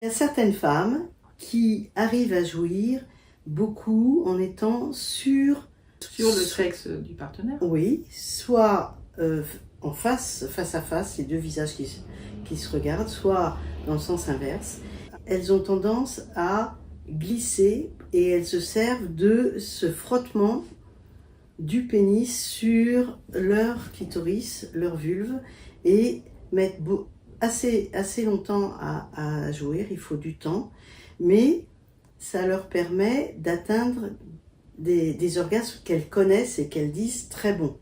Il y a certaines femmes qui arrivent à jouir beaucoup en étant Sur le sexe du partenaire. oui, soit en face à face, les deux visages qui se regardent, soit dans le sens inverse. Elles ont tendance à glisser et elles se servent de ce frottement du pénis sur leur clitoris, leur vulve, et mettent assez longtemps à jouir, il faut du temps, mais ça leur permet d'atteindre des orgasmes qu'elles connaissent et qu'elles disent très bons.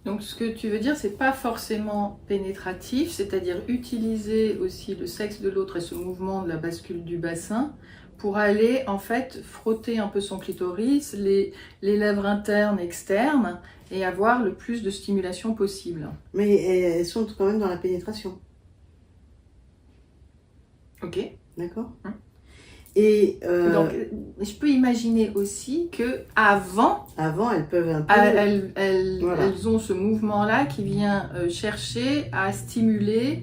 Donc ce que tu veux dire, c'est pas forcément pénétratif, c'est-à-dire utiliser aussi le sexe de l'autre et ce mouvement de la bascule du bassin pour aller en fait frotter un peu son clitoris, les lèvres internes, externes, et avoir le plus de stimulation possible. Mais elles sont quand même dans la pénétration. Ok. D'accord. Et donc, je peux imaginer aussi que avant, elles peuvent un peu. Voilà. Elles ont ce mouvement-là qui vient chercher à stimuler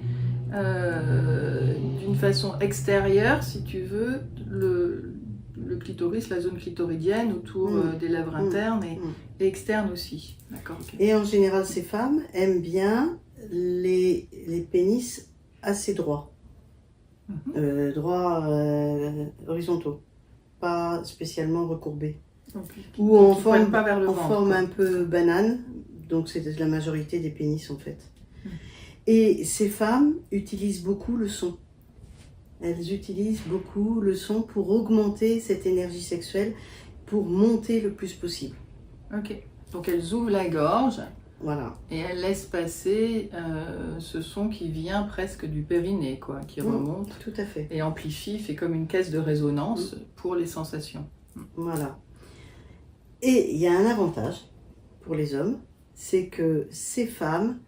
d'une façon extérieure, si tu veux, le clitoris, la zone clitoridienne autour des lèvres internes et externes aussi. D'accord. Okay. Et en général, ces femmes aiment bien les pénis assez droits. Droits horizontaux, pas spécialement recourbés. Ou en forme un peu banane, donc c'est la majorité des pénis en fait. Et ces femmes utilisent beaucoup le son. Elles utilisent beaucoup le son pour augmenter cette énergie sexuelle, pour monter le plus possible. Ok, donc elles ouvrent la gorge. Voilà. Et elle laisse passer ce son qui vient presque du périnée, quoi, qui remonte. Tout à fait. Et amplifie, fait comme une caisse de résonance pour les sensations. Voilà. Et il y a un avantage pour les hommes, c'est que ces femmes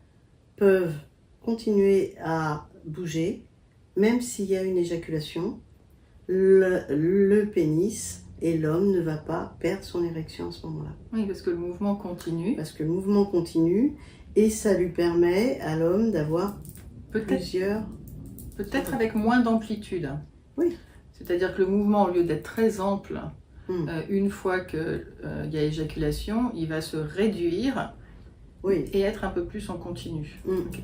peuvent continuer à bouger, même s'il y a une éjaculation, le pénis et l'homme ne va pas perdre son érection à ce moment-là. Oui, parce que le mouvement continue. Parce que le mouvement continue et ça lui permet à l'homme d'avoir plusieurs... Peut-être avec moins d'amplitude. Oui. C'est-à-dire que le mouvement, au lieu d'être très ample, une fois qu'il y a éjaculation, il va se réduire et être un peu plus en continu. Okay.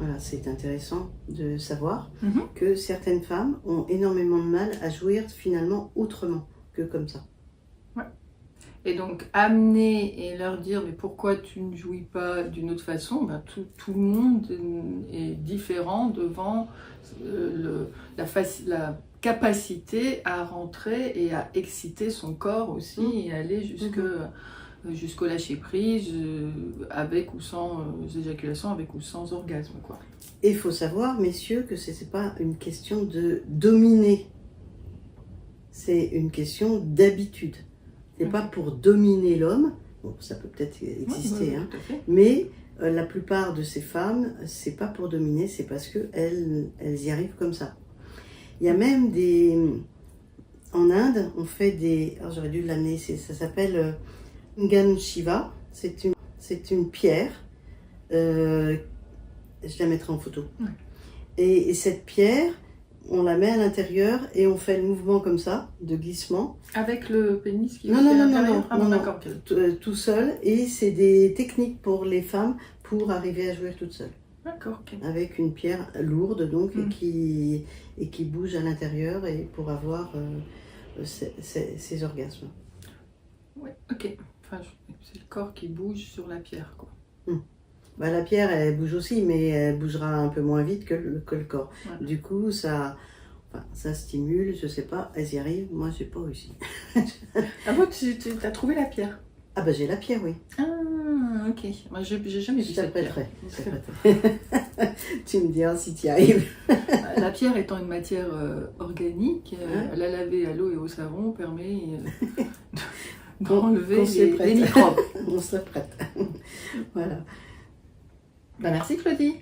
Voilà, c'est intéressant de savoir que certaines femmes ont énormément de mal à jouir finalement autrement que comme ça. Ouais. Et donc amener et leur dire mais pourquoi tu ne jouis pas d'une autre façon, ben, tout le monde est différent devant la capacité à rentrer et à exciter son corps aussi et aller jusqu'au lâcher prise, avec ou sans éjaculation, avec ou sans orgasme, quoi. Et il faut savoir, messieurs, que ce n'est pas une question de dominer, c'est une question d'habitude. Ce n'est pas pour dominer l'homme, bon, ça peut peut-être exister, mais la plupart de ces femmes, c'est pas pour dominer, c'est parce qu'elles y arrivent comme ça. Il y a même en Inde, on fait des... Alors j'aurais dû l'amener, ça s'appelle... Lingam Shiva, c'est une pierre, je la mettrai en photo. Et cette pierre, on la met à l'intérieur et on fait le mouvement comme ça, de glissement. Avec le pénis qui non, d'accord. Tout seul, et c'est des techniques pour les femmes pour arriver à jouir toute seule. D'accord, ok. Avec une pierre lourde donc et qui bouge à l'intérieur et pour avoir ces orgasmes. Oui, ok. Enfin, c'est le corps qui bouge sur la pierre, quoi. Bah, la pierre, elle bouge aussi, mais elle bougera un peu moins vite que le corps. Voilà. Du coup, ça stimule, je sais pas, elles y arrivent, moi j'ai pas réussi. Ah bon, tu as trouvé la pierre? Ah bah j'ai la pierre, oui. Ah, ok. Moi j'ai jamais vu cette pierre. Tu me diras si tu y arrives. La pierre étant une matière organique, la laver à l'eau et au savon permet d'enlever les microbes. On serait prête. Voilà. Bah, merci Claudie.